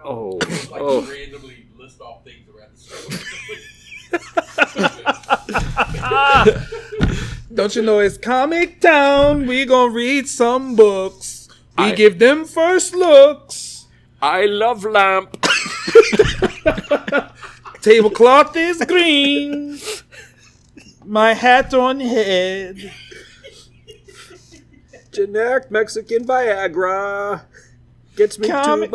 Oh. Randomly list off things around the store. Don't you know it's Comic Town? We gonna read some books. We give them first looks. I love lamp. Tablecloth is green. My hat on head. Generic Mexican Viagra gets me Comic.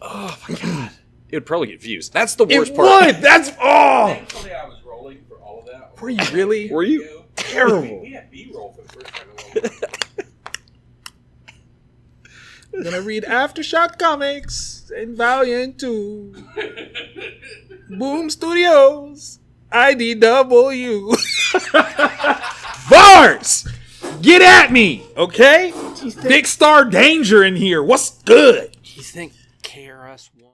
Oh my god. It would probably get views. That's the worst It part. would. That's Thankfully, I was rolling for all of that. Were you really? Were you? Terrible. We had B-roll for the first time in a long time. I'm gonna read AfterShock Comics and Valiant 2. Boom Studios. IDW. Bars! Get at me, okay? Big Star Danger in here. What's good? You think KRS One?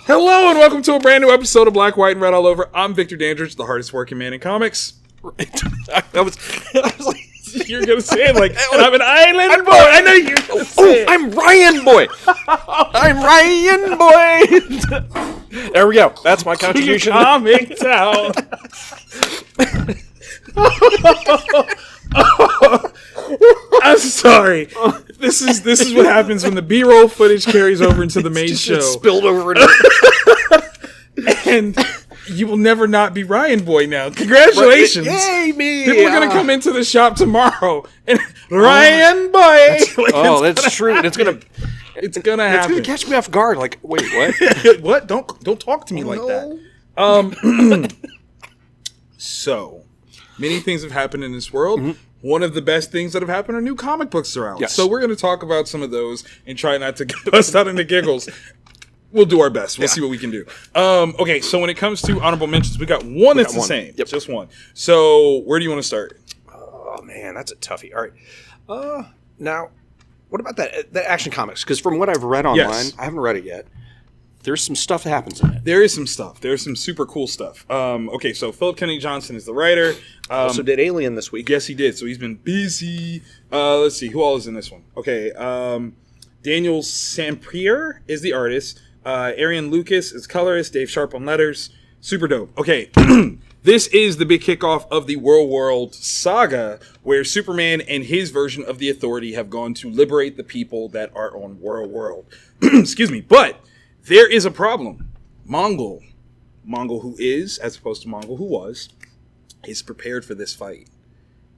Hello and welcome to a brand new episode of Black, White, and Red All Over. I'm Victor Dandridge, the hardest working man in comics. I was like, You're gonna say it like, and I'm an island boy. I know you're gonna say it. I'm Ryan Boy. I'm Ryan Boy. There we go. That's my contribution. Comic Town. I'm sorry. This is what happens when the B-roll footage carries over into the main show. It's spilled over. And you will never not be Ryan Boy now. Congratulations. Yay, me. People are going to come into the shop tomorrow and Ryan Boy. That's true. And it's going to happen. It's going to catch me off guard. Like, wait, what? What? Don't talk to me like that. So, many things have happened in this world. Mm-hmm. One of the best things that have happened are new comic books are out. Yes. So we're going to talk about some of those and try not to bust out into giggles. We'll do our best. We'll see what we can do. Okay, so when it comes to honorable mentions, we got one that's the same. Yep. Just one. So where do you want to start? Oh, man, that's a toughie. All right. Now, what about that Action Comics? Because from what I've read online, I haven't read it yet. There's some stuff that happens in it. There is some stuff. There's some super cool stuff. Okay, so Philip Kennedy Johnson is the writer. Also did Alien this week. Yes, he did. So he's been busy. Let's see. Who all is in this one? Okay. Daniel Samprier is the artist. Arian Lucas is colorist. Dave Sharp on letters. Super dope. Okay. This is the big kickoff of the World saga, where Superman and his version of the Authority have gone to liberate the people that are on World. Excuse me. But there is a problem. Mongol who is, as opposed to Mongol who was, is prepared for this fight.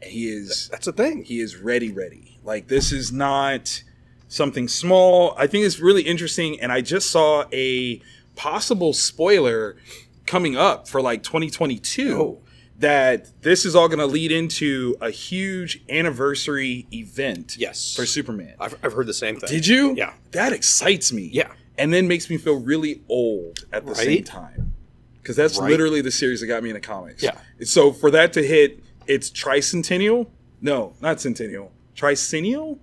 And he is... That's a thing. He is ready. Like, this is not something small. I think it's really interesting, and I just saw a possible spoiler coming up for, like, 2022, that this is all going to lead into a huge anniversary event for Superman. I've heard the same thing. Did you? Yeah. That excites me. Yeah. And then makes me feel really old at the same time. Because that's literally the series that got me into comics. Yeah. So for that to hit, it's tricentennial? No, not centennial. Tricennial?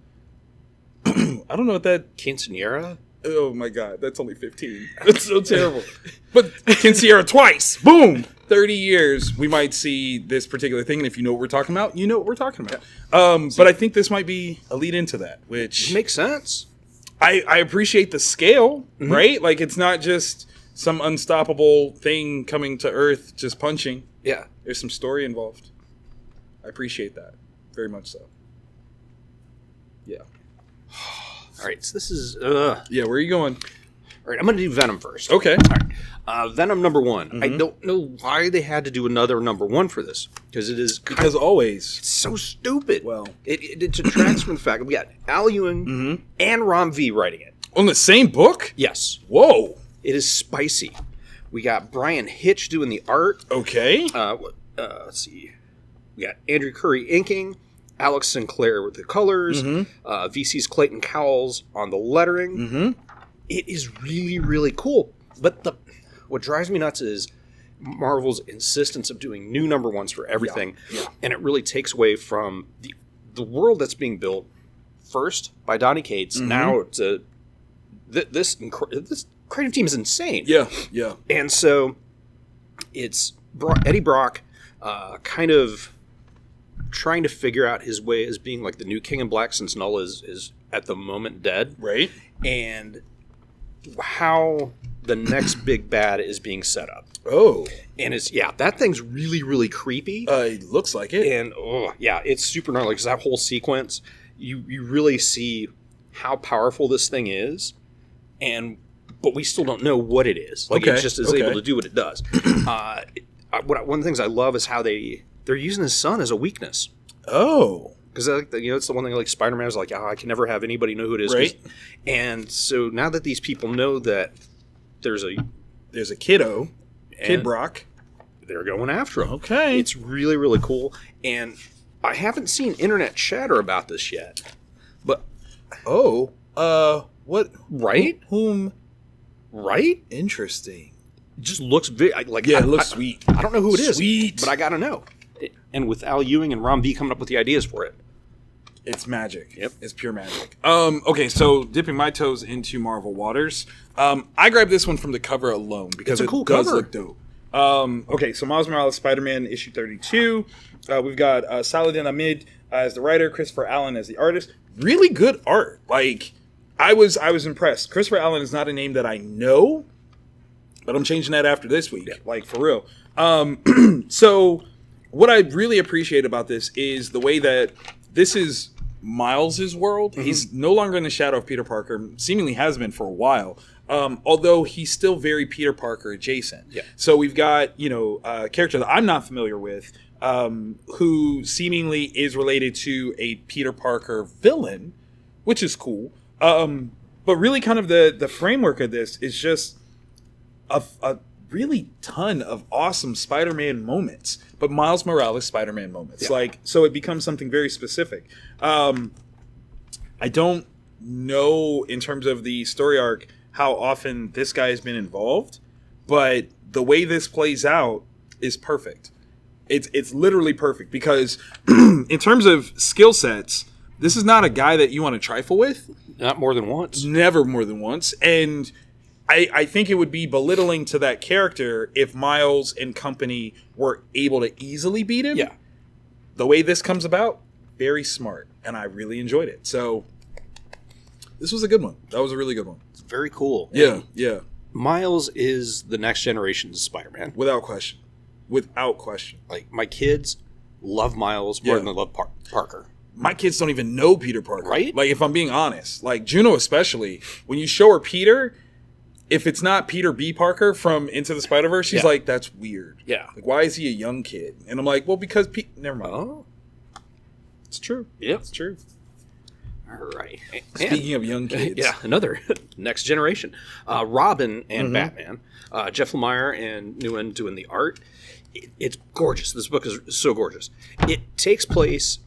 I don't know what that... Quinceañera? Oh my God, that's only 15. That's so terrible. But Quinceañera twice. Boom! 30 years, we might see this particular thing. And if you know what we're talking about, you know what we're talking about. But I think this might be a lead into that, which... It makes sense. I appreciate the scale, right? Like, it's not just some unstoppable thing coming to Earth just punching. Yeah. There's some story involved. I appreciate that. Very much so. Yeah. All right, so this is... Yeah, where are you going? All right, I'm going to do Venom first. Okay. All right. Venom number one. Mm-hmm. I don't know why they had to do another number one for this. Because it is... Because always. It's so stupid. Well. It detracts from the fact that we got Al Ewing and Rom V writing it. On the same book? Yes. Whoa. It is spicy. We got Brian Hitch doing the art. Okay. Let's see. We got Andrew Curry inking. Alex Sinclair with the colors, VC's Clayton Cowles on the lettering. Mm-hmm. It is really, really cool. But what drives me nuts is Marvel's insistence of doing new number ones for everything, and it really takes away from the world that's being built first by Donny Cates. Now to this creative team is insane. Yeah. And so it's Eddie Brock kind of trying to figure out his way as being like the new King in Black, since Null is at the moment dead. Right. And how the next big bad is being set up. Oh. And that thing's really, really creepy. It looks like it. And it's super gnarly because that whole sequence, you really see how powerful this thing is, but we still don't know what it is. Like, it just is able to do what it does. One of the things I love is how they're using his son as a weakness. Oh. Because it's the one thing like Spider-Man is like, I can never have anybody know who it is. Right. And so now that these people know that there's a Kid Brock, they're going after him. Okay. It's really, really cool. And I haven't seen internet chatter about this yet. But what? Right? Whom? Right? Interesting. It just looks like it looks sweet. I don't know who it is. Sweet. But I got to know. And with Al Ewing and Ron V coming up with the ideas for it. It's magic. Yep. It's pure magic. Okay, so dipping my toes into Marvel waters. I grabbed this one from the cover alone because it's a cool does cover. look dope. Okay, so Miles Morales Spider-Man issue 32. We've got Saladin Ahmed as the writer, Christopher Allen as the artist. Really good art. Like, I was impressed. Christopher Allen is not a name that I know, but I'm changing that after this week. Yeah. Like, for real. So what I really appreciate about this is the way that this is Miles' world. Mm-hmm. He's no longer in the shadow of Peter Parker, seemingly has been for a while. Although he's still very Peter Parker adjacent. Yeah. So we've got, a character that I'm not familiar with, who seemingly is related to a Peter Parker villain, which is cool. But really kind of the framework of this is just a really ton of awesome Spider-Man moments, but Miles Morales Spider-Man moments. Yeah. So it becomes something very specific. I don't know in terms of the story arc how often this guy has been involved, but the way this plays out is perfect. It's literally perfect because in terms of skill sets, this is not a guy that you want to trifle with. Not more than once. Never more than once. And I think it would be belittling to that character if Miles and company were able to easily beat him. Yeah. The way this comes about, very smart. And I really enjoyed it. So this was a good one. That was a really good one. It's very cool. Yeah, yeah. Miles is the next generation's Spider-Man. Without question. Without question. Like, my kids love Miles more than they love Parker. My kids don't even know Peter Parker. Right? Like, if I'm being honest. Like, Juno especially. When you show her Peter, if it's not Peter B. Parker from Into the Spider-Verse, she's like, that's weird. Yeah. Like, why is he a young kid? And I'm like, well, because never mind. Oh. It's true. Yep. It's true. All right. Speaking of young kids. Yeah, another next generation. Robin and Batman. Jeff Lemire and Nguyen doing the art. It's gorgeous. This book is so gorgeous. It takes place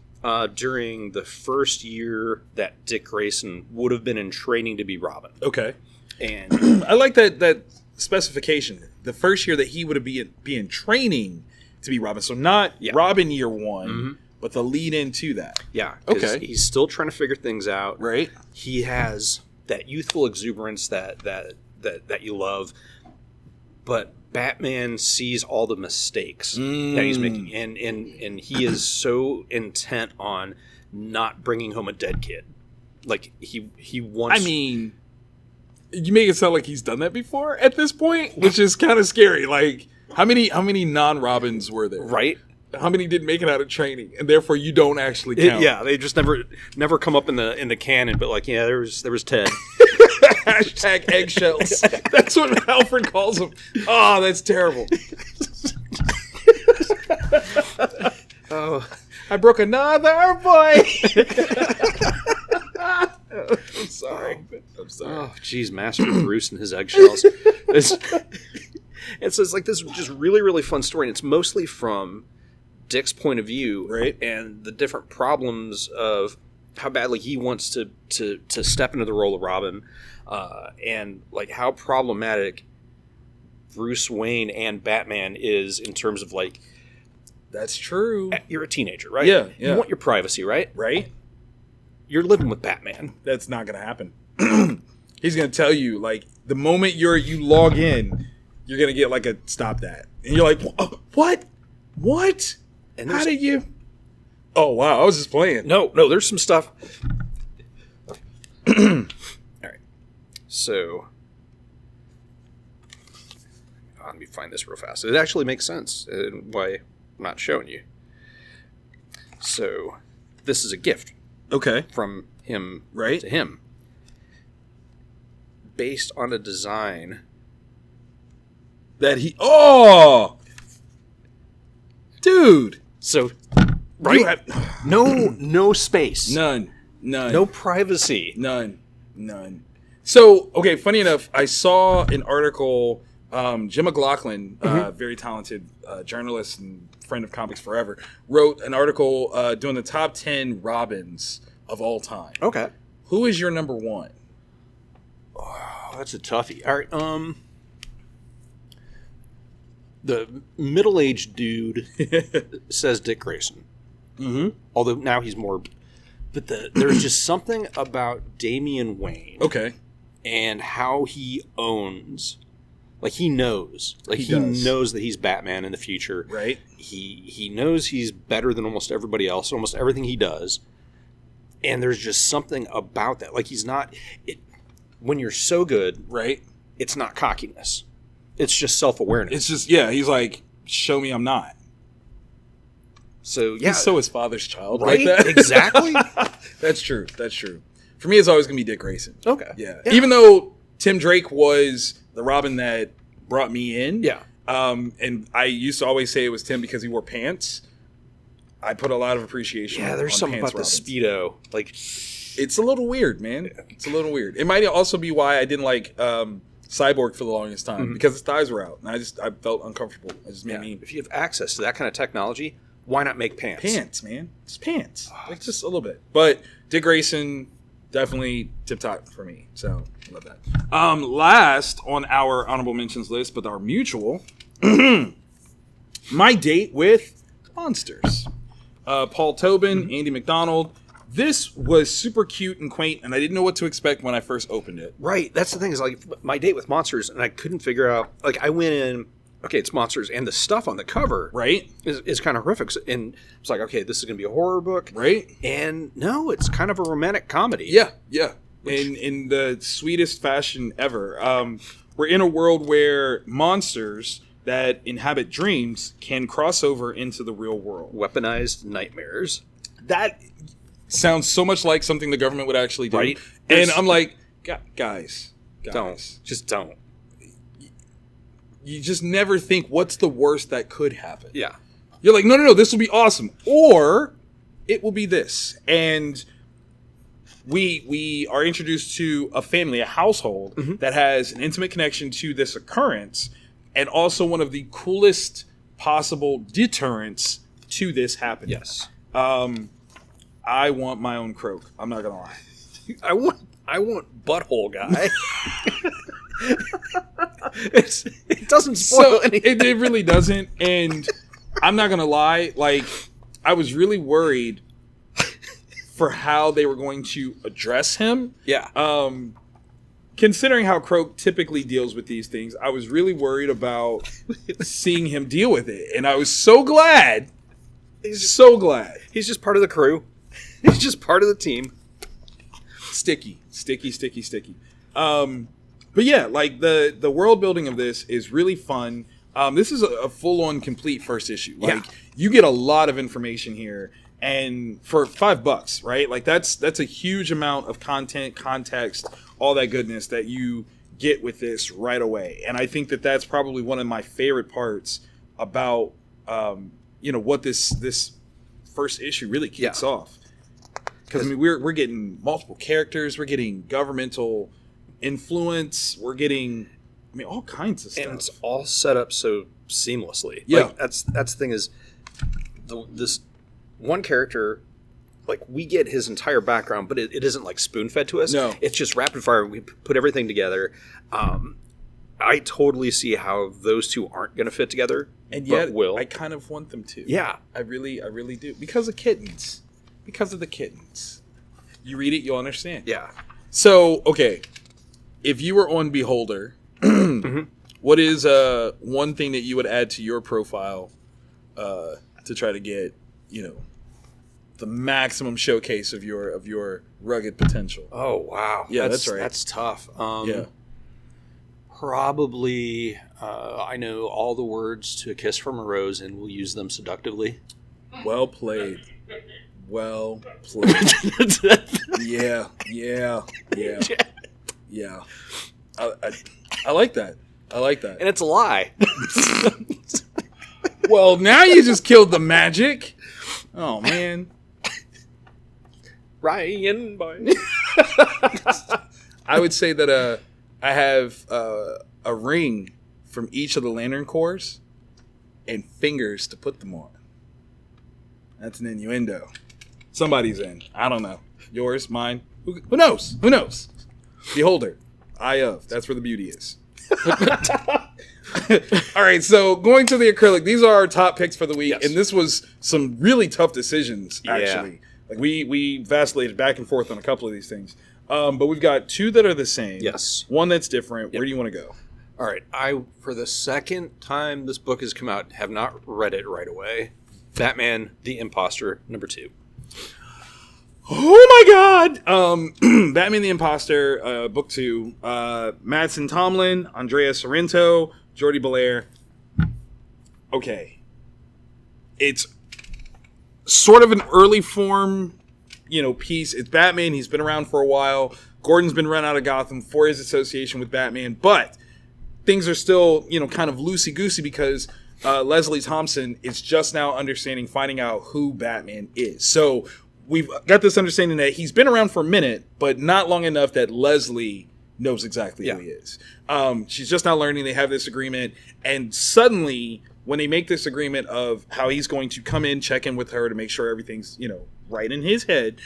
during the first year that Dick Grayson would have been in training to be Robin. Okay. And I like that specification. The first year that he would be in training to be Robin. So not Robin year one, but the lead into that. Yeah. Okay. He's still trying to figure things out. Right. He has that youthful exuberance that you love, but Batman sees all the mistakes that he's making, and he is so intent on not bringing home a dead kid. Like he wants. I mean, you make it sound like he's done that before at this point, which is kind of scary. Like, how many non-Robins were there? Right. How many didn't make it out of training, and therefore you don't actually count? Yeah, they just never come up in the canon. But like, yeah, there was Ted. Hashtag eggshells. That's what Alfred calls them. Oh, that's terrible. Oh, I broke another boy. I'm sorry. I'm sorry. Oh, geez, Master Bruce and his eggshells. It's like this just really, really fun story, and it's mostly from Dick's point of view, Right. and the different problems of how badly he wants to step into the role of Robin, and like how problematic Bruce Wayne and Batman is in terms of like, That's true. you're a teenager, right? Yeah. You want your privacy, right? Right? You're living with Batman. That's not going to happen. He's going to tell you, like, the moment you log in, you're going to get, like, a stop that. And you're like, what? What? And How did you? Oh, wow. I was just playing. No, there's some stuff. All right. So, let me find this real fast. It actually makes sense why I'm not showing you. So, this is a gift Okay. from him Right. to him, based on a design. That he... Oh! Dude! So, You right? have- No space. None. No privacy. None. So, okay, funny enough, I saw an article, Jim McLaughlin, very talented journalist and friend of Comics Forever, wrote an article doing the top 10 Robins of all time. Okay. Who is your number one? Oh, that's a toughie. All right. The middle-aged dude says Dick Grayson. Mm-hmm. Although now he's more... But there's just something about Damian Wayne Okay. and how he owns... Like, he knows. Like, He he does. knows that he's Batman in the future. Right. He knows he's better than almost everybody else, almost everything he does. And there's just something about that. Like, he's not... when you're so good, Right. it's not cockiness. It's just self-awareness. It's just, yeah, he's like, show me I'm not. So, yeah. He's so his father's child. Right? Like that. Exactly. That's true. For me, it's always going to be Dick Grayson. Okay. Yeah. Even though Tim Drake was the Robin that brought me in. Yeah. And I used to always say it was Tim because he wore pants. I put a lot of appreciation. Yeah, there's on something pants about Robins. the Speedo. Like, It's a little weird, man. It's a little weird. It might also be why I didn't like Cyborg for the longest time because his thighs were out, and I felt uncomfortable. It just made me if you have access to that kind of technology, why not make pants? pants, man. Just pants, like just a little bit. But Dick Grayson definitely tip top for me. So I love that. Last on our honorable mentions list, but our mutual, My Date with Monsters. Paul Tobin, Andy McDonald. This was super cute and quaint, and I didn't know what to expect when I first opened it. Right. That's the thing is, like, My Date with Monsters, and I couldn't figure out, like, I went in, okay, it's monsters, and the stuff on the cover Right? is kind of horrific. And it's like, okay, this is going to be a horror book. Right? And no, it's kind of a romantic comedy. Yeah. In the sweetest fashion ever. We're in a world where monsters that inhabit dreams can cross over into the real world. Weaponized nightmares. That sounds so much like something the government would actually do. Right. And I'm like, guys. Don't. Just don't. You just never think what's the worst that could happen. Yeah. You're like, no, this will be awesome. Or it will be this. And we are introduced to a family, a household that has an intimate connection to this occurrence and also one of the coolest possible deterrents to this happening. Yes. I want my own croak. I'm not going to lie. I want butthole guy. It doesn't spoil anything. It really doesn't. And I'm not going to lie. Like, I was really worried for how they were going to address him. Yeah. Considering how Croak typically deals with these things, I was really worried about seeing him deal with it. And I was so glad. He's just part of the crew. He's just part of the team. Sticky. But yeah, like the world building of this is really fun. This is a full-on complete first issue. Like you get a lot of information here, and for $5, right? Like that's a huge amount of content, context, all that goodness that you get with this right away. And I think that that's probably one of my favorite parts about what this first issue really kicks off. Because I mean we're getting multiple characters, we're getting governmental influence, we're getting all kinds of stuff. And it's all set up so seamlessly. Yeah. Like, that's the thing is this one character, like, we get his entire background, but it isn't like spoon-fed to us. No. It's just rapid fire. We put everything together. I totally see how those two aren't going to fit together, And yet, but will. I kind of want them to. Yeah. I really do. Because of kittens. Because of the kittens. You read it, you'll understand. Yeah. So, okay. If you were on Beholder, what is one thing that you would add to your profile to try to get, the maximum showcase of your rugged potential? Oh, wow. Yeah, that's right. That's tough. Yeah. Probably, I know all the words to A Kiss from a Rose and will use them seductively. Well played. Well played. Yeah. I like that. I like that. And it's a lie. Well, now you just killed the magic. Oh, man. Ryan boy. I would say that I have a ring from each of the Lantern Corps and fingers to put them on. That's an innuendo. Somebody's in. I don't know. Yours, mine. Who knows? Who knows? Beholder. Eye of. That's where the beauty is. All right, so going to the acrylic, these are our top picks for the week, Yes. and this was some really tough decisions, actually. Yeah. Like we vacillated back and forth on a couple of these things. But we've got two that are the same. Yes. One that's different. Where do you want to go? All right. I, for the second time this book has come out, have not read it right away. Batman, the Impostor, #2. Oh my God! Batman the Impostor, book 2. Madsen Tomlin, Andrea Sorrento, Jordi Belair. Okay. It's sort of an early form, piece. It's Batman. He's been around for a while. Gordon's been run out of Gotham for his association with Batman, but things are still, kind of loosey-goosey because Leslie Thompson is just now finding out who Batman is. So we've got this understanding that he's been around for a minute, but not long enough that Leslie knows exactly who he is. She's just now learning they have this agreement, and suddenly when they make this agreement of how he's going to come in, check in with her to make sure everything's, right in his head,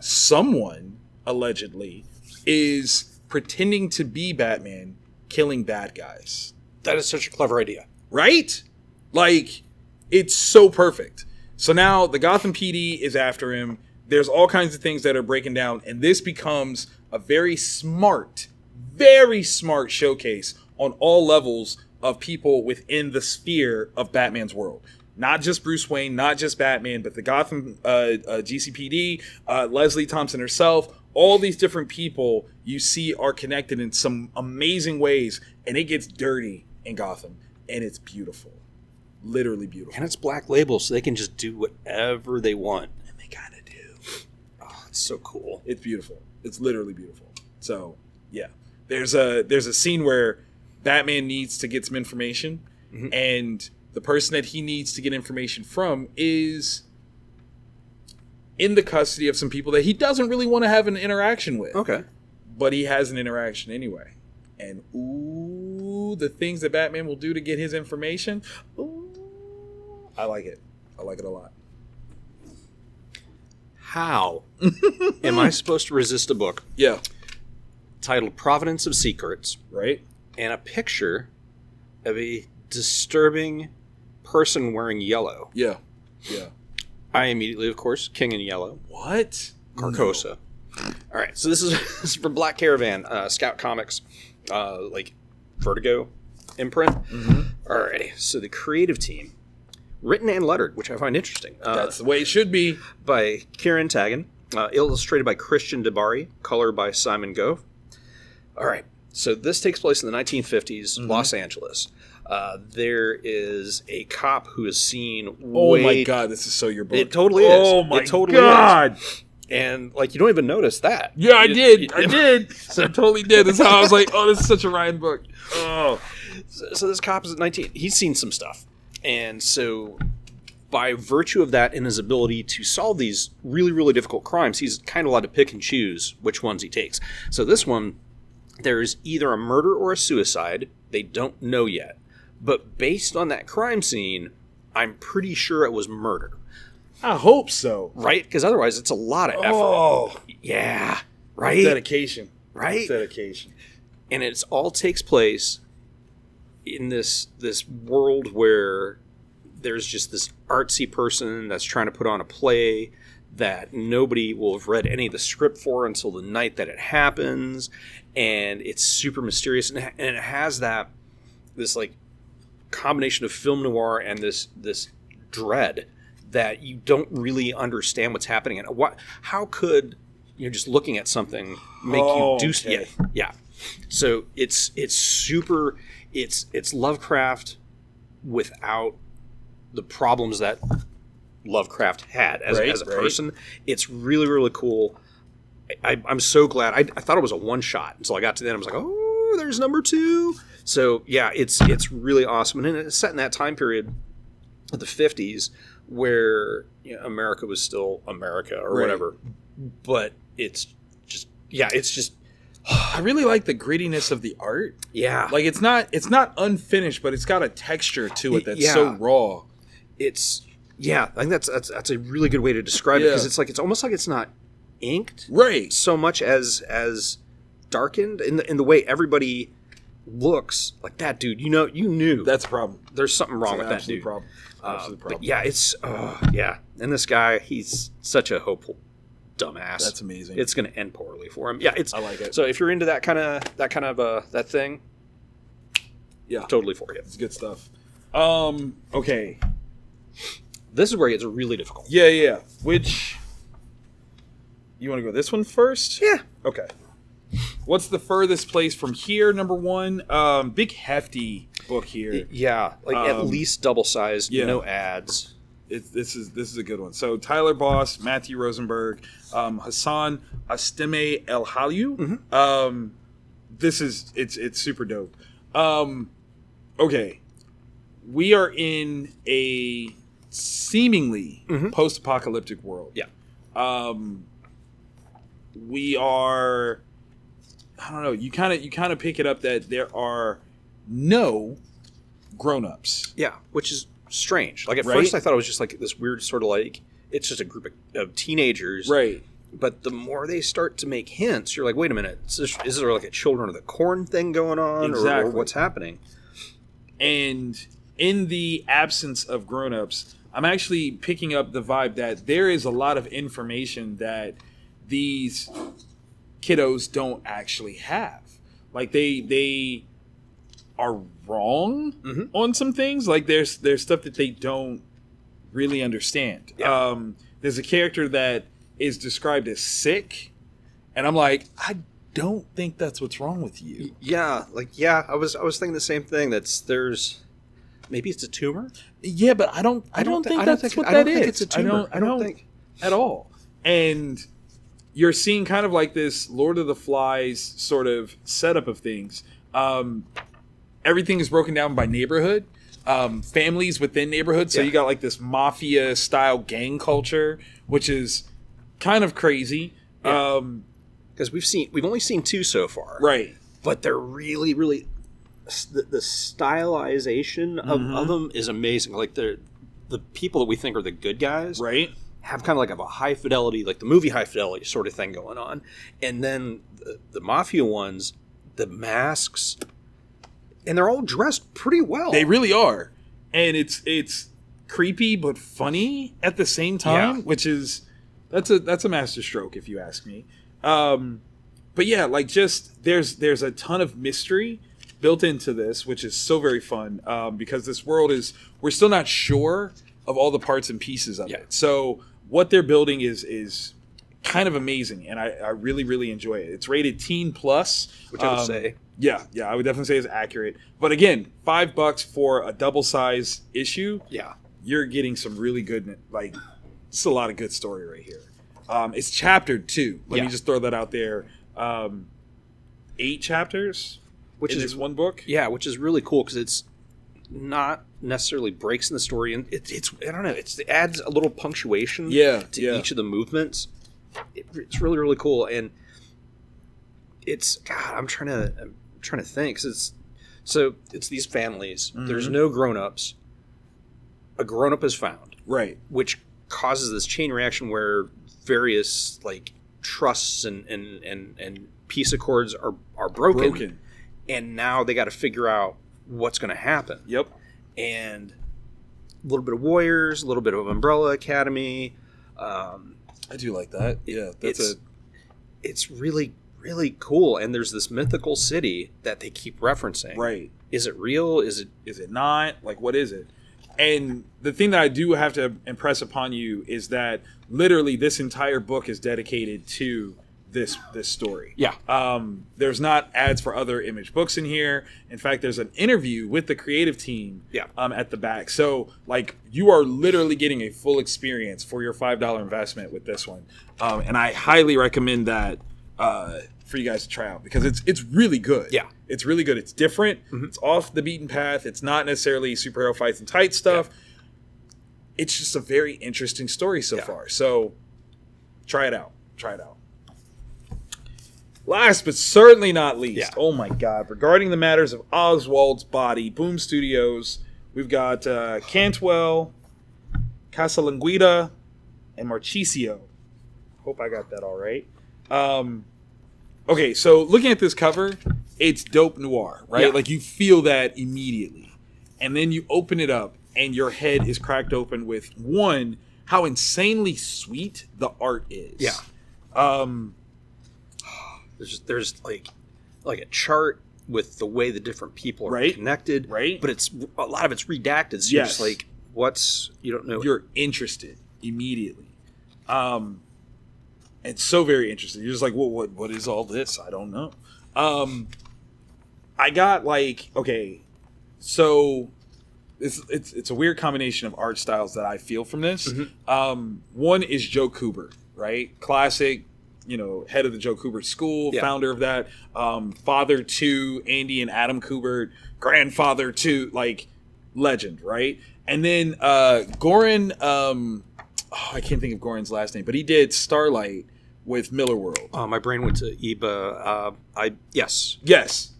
someone allegedly is pretending to be Batman, killing bad guys. That is such a clever idea. Right? Like, it's so perfect. So now the Gotham PD is after him. There's all kinds of things that are breaking down, and this becomes a very smart showcase on all levels of people within the sphere of Batman's world. Not just Bruce Wayne, not just Batman, but the Gotham GCPD, Leslie Thompson herself, all these different people you see are connected in some amazing ways, and it gets dirty in Gotham, and it's beautiful. Literally beautiful. And it's Black Label, so they can just do whatever they want. And they kind of do. Oh, it's so cool. It's beautiful. It's literally beautiful. So, yeah. There's a scene where Batman needs to get some information, and the person that he needs to get information from is in the custody of some people that he doesn't really want to have an interaction with. Okay. But he has an interaction anyway. And, ooh, the things that Batman will do to get his information, ooh, I like it. I like it a lot. How am I supposed to resist a book Yeah. titled Provenance of Secrets Right? and a picture of a disturbing person wearing yellow? Yeah. Yeah. I immediately, of course, King in Yellow, What? Carcosa. All right, so this is from Black Caravan, Scout Comics, like Vertigo imprint. Alrighty, so the creative team, written and lettered, which I find interesting. That's the way it should be. By Kieran Taggin, illustrated by Christian DeBari, color by Simon Gove. All right, so this takes place in the 1950s, Los Angeles. There is a cop who is seen. Oh my God, this is so your book. It totally is. Oh my it totally God. is. And like you don't even notice that. Yeah, I did. I totally did. That's how I was like, oh, this is such a Ryan book. Oh. So this cop is at 19. He's seen some stuff. And so by virtue of that and his ability to solve these really, really difficult crimes, he's kind of allowed to pick and choose which ones he takes. So this one, there's either a murder or a suicide. They don't know yet. But based on that crime scene, I'm pretty sure it was murder. I hope so. Right? Because otherwise it's a lot of effort. Oh, Yeah. Right? dedication. Right? Dedication. And it all takes place in this world where there's just this artsy person that's trying to put on a play that nobody will have read any of the script for until the night that it happens, and it's super mysterious, and it has this like combination of film noir and this dread that you don't really understand what's happening, and how could just looking at something make you do okay. yeah. So it's super it's Lovecraft without the problems that Lovecraft had as a person. It's really, really cool. I'm so glad. I thought it was a one shot until I got to the end. I was like, oh, there's number 2. So yeah, it's really awesome, and it's set in that time period of the 50s where America was still America or whatever. But it's just I really like the grittiness of the art. Yeah, Like it's not unfinished, but it's got a texture to it that's so raw. I think that's a really good way to describe it, because it's almost like it's not inked so much as darkened in the way everybody looks. Like that dude, you knew That's a problem. there's something wrong with that dude. Problem. Absolute problem. But yeah, it's and this guy, he's such a hopeful dumbass. That's amazing. It's going to end poorly for him. Yeah, I like it. So if you're into that kind of that thing, Yeah, totally for you. it's good stuff. Okay. This is where it gets really difficult. Yeah. Which you want to go this one first? Yeah. Okay. What's the furthest place from here? Number 1. Big hefty book here. Yeah, like at least double sized, no ads. This is a good one. So Tyler Boss, Matthew Rosenberg, Hassan Asteme El Haliu. Mm-hmm. It's super dope. Okay, we are in a seemingly post-apocalyptic world. Yeah. We are. I don't know. You kind of pick it up that there are no grown-ups. Yeah, which is strange. Like at first I thought it was just like this weird sort of like it's just a group of teenagers. Right. But the more they start to make hints, you're like, wait a minute, is there like a Children of the Corn thing going on, or what's happening? And in the absence of grown-ups, I'm actually picking up the vibe that there is a lot of information that these kiddos don't actually have. Like they are wrong on some things. Like there's stuff that they don't really understand. Yeah. There's a character that is described as sick, and I'm like, I don't think that's what's wrong with you. Yeah, I was thinking the same thing. Maybe it's a tumor. Yeah, but I don't think that's what that is. Think it's a tumor. I don't think at all. And you're seeing kind of like this Lord of the Flies sort of setup of things. Everything is broken down by neighborhood, families within neighborhoods. So you got like this mafia style gang culture, which is kind of crazy. Because we've only seen 2 so far, Right. But they're really, really the stylization of them is amazing. Like the people that we think are the good guys, Right. have kind of like a high fidelity, like the movie High Fidelity sort of thing going on, and then the mafia ones, the masks, and they're all dressed pretty well. They really are, and it's creepy but funny at the same time, which is that's a masterstroke if you ask me. But yeah, like just there's a ton of mystery built into this, which is so very fun, because this world we're still not sure of all the parts and pieces of it. So what they're building is kind of amazing, and I really, really enjoy it. It's rated teen plus, which I would say. Yeah, I would definitely say it's accurate. But again, $5 for a double size issue. Yeah, you're getting some really good, like, it's a lot of good story right here. It's chaptered too. Let me just throw that out there. 8 chapters, which is one book. Yeah, which is really cool because it's not necessarily breaks in the story, and it's I don't know. It adds a little punctuation. To each of the movements. It's really, really cool, and it's I'm trying to think. Cause it's these families. There's no grown-ups. a grown-up is found, Right. which causes this chain reaction where various like trusts and peace accords are broken. And now they got to figure out what's going to happen. Yep. And a little bit of Warriors, a little bit of Umbrella Academy. I do like that. Yeah, it's really, really cool. And there's this mythical city that they keep referencing. Right. Is it real? Is it not? Like, what is it? And the thing that I do have to impress upon you is that literally this entire book is dedicated to this story. Yeah. There's not ads for other Image books in here. In fact, there's an interview with the creative team at the back. So, like, you are literally getting a full experience for your $5 investment with this one. And I highly recommend that for you guys to try out because it's really good. Yeah. It's really good. It's different. Mm-hmm. It's off the beaten path. It's not necessarily superhero fights and tight stuff. Yeah. It's just a very interesting story so far. So, try it out. Last but certainly not least, oh my God, regarding the matters of Oswald's body, Boom Studios, we've got Cantwell, Casalanguida, and Marchisio. Hope I got that all right. Okay, so looking at this cover, it's dope noir, right? Yeah. Like you feel that immediately. And then you open it up and your head is cracked open with, one, how insanely sweet the art is. Yeah. There's like a chart with the way the different people are connected, right? But it's a lot of it's redacted. So you're just like, you don't know. You're interested immediately, and so very interested. You're just like, well, what is all this? I don't know. I got like, okay, so it's a weird combination of art styles that I feel from this. Mm-hmm. One is Joe Kubert, right? Classic. Head of the Joe Kubert School, founder of that, father to Andy and Adam Kubert, grandfather to, like, legend, right? And then Goran, I can't think of Goran's last name, but he did Starlight with Miller World. My brain went to Iba. Yes,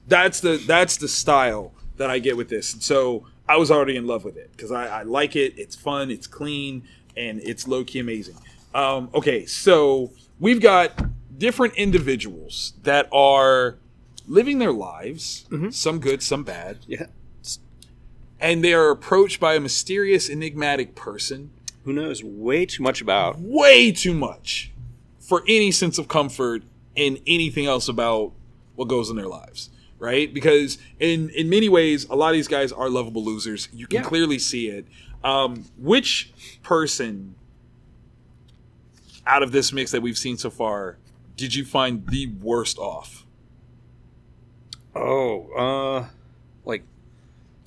that's the style that I get with this. And so I was already in love with it because I like it. It's fun, it's clean, and it's low-key amazing. Okay, so we've got different individuals that are living their lives, some good, some bad. Yeah. And they are approached by a mysterious, enigmatic person. Who knows way too much about. Way too much for any sense of comfort in anything else about what goes in their lives, right? Because in many ways, a lot of these guys are lovable losers. You can clearly see it. Which person out of this mix that we've seen so far did you find the worst off?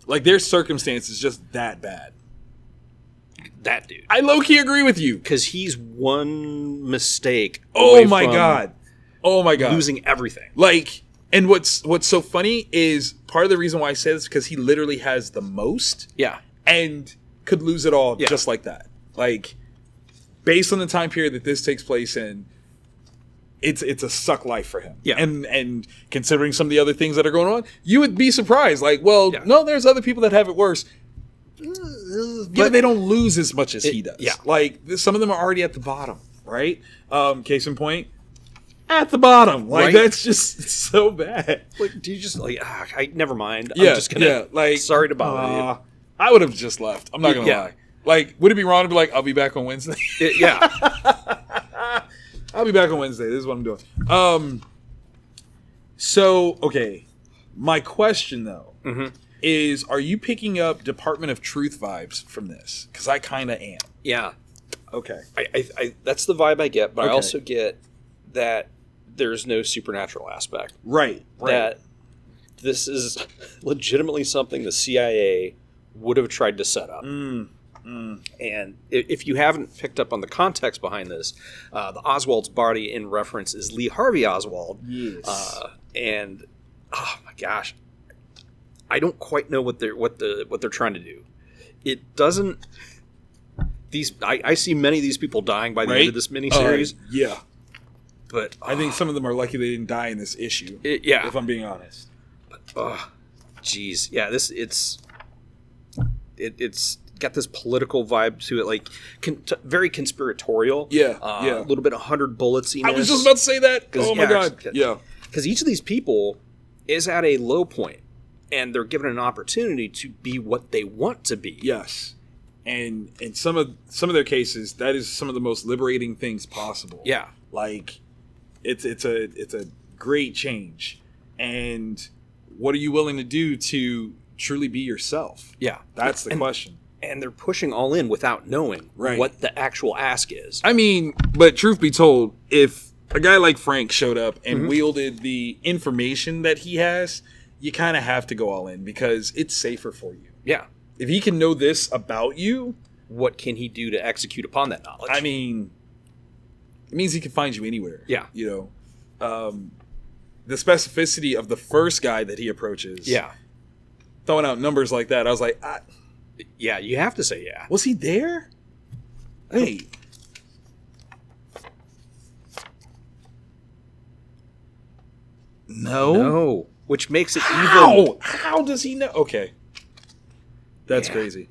Like their circumstances just that bad. That dude. I low-key agree with you. Because he's one mistake Oh my god. Losing everything. Like, and what's so funny is part of the reason why I say this is because he literally has the most. Yeah. And could lose it all just like that. Like, based on the time period that this takes place in, it's a suck life for him. Yeah. And considering some of the other things that are going on, you would be surprised. Like, no, there's other people that have it worse. But they don't lose as much as he does. Yeah. Like, some of them are already at the bottom, right? Case in point, at the bottom. Like, that's just so bad. Like, do you just, never mind. Yeah, I'm just going to, sorry to bother you. I would have just left. I'm not going to lie. Like, would it be wrong to be like, I'll be back on Wednesday? I'll be back on Wednesday. This is what I'm doing. So, okay. My question, though, is, are you picking up Department of Truth vibes from this? Because I kind of am. Yeah. Okay. I that's the vibe I get, but I also get that there's no supernatural aspect. Right. That this is legitimately something the CIA would have tried to set up. And if you haven't picked up on the context behind this, the Oswald's body in reference is Lee Harvey Oswald. Yes. And oh my gosh, I don't quite know what they're trying to do. It doesn't. I see many of these people dying by the end of this miniseries. Yeah. But I think some of them are lucky they didn't die in this issue. If I'm being honest. Geez, yeah. It's got this political vibe to it, like very conspiratorial. Yeah, A little bit of 100 bullets. I was just about to say that. Oh my god. Yeah. Because each of these people is at a low point, and they're given an opportunity to be what they want to be. Yes. And in some of their cases, that is some of the most liberating things possible. Yeah. Like, it's a great change. And what are you willing to do to truly be yourself? Yeah. That's the question. And they're pushing all in without knowing what the actual ask is. I mean, but truth be told, if a guy like Frank showed up and wielded the information that he has, you kind of have to go all in because it's safer for you. Yeah. If he can know this about you, what can he do to execute upon that knowledge? I mean, it means he can find you anywhere. Yeah. You know, the specificity of the first guy that he approaches. Yeah. Throwing out numbers like that, I was like, yeah, you have to say yeah. Was he there? Hey. No. Which makes it even... How does he know? Okay. That's crazy.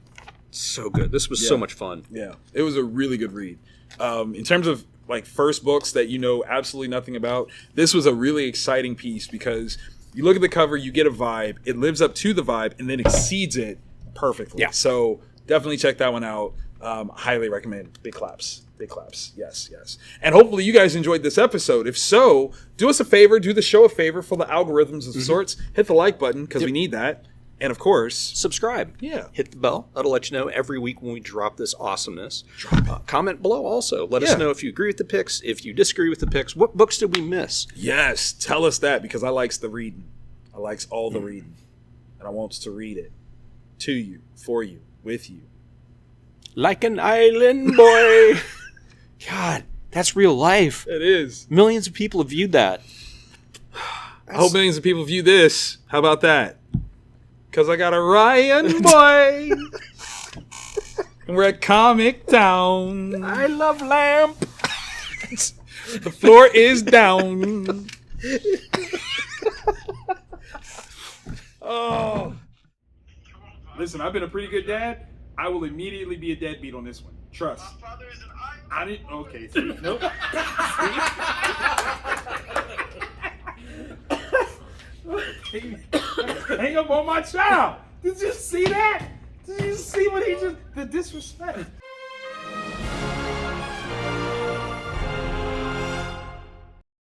So good. This was so much fun. Yeah. It was a really good read. In terms of like first books that you know absolutely nothing about, this was a really exciting piece because you look at the cover, you get a vibe, it lives up to the vibe, and then exceeds it perfectly. Yeah. So definitely check that one out. Highly recommend. Big claps. Big claps. Yes, yes. And hopefully you guys enjoyed this episode. If so, do us a favor, do the show a favor for the algorithms of sorts. Hit the like button because we need that. And of course, subscribe. Yeah. Hit the bell. That'll let you know every week when we drop this awesomeness. Comment below also. Let us know if you agree with the picks, if you disagree with the picks. What books did we miss? Yes. Tell us that because I likes the reading. I likes all the reading. And I wants to read it to you, for you, with you. Like an island boy. God, that's real life. It is. Millions of people have viewed that. I hope millions of people view this. How about that? Because I got a Ryan boy. And we're at Comic Town. I love lamp. The floor is down. Oh. Listen, I've been a pretty good dad. I will immediately be a deadbeat on this one. Trust. I didn't. Okay. See, nope. Hang up on my child. Did you see that? Did you see what he just? The disrespect.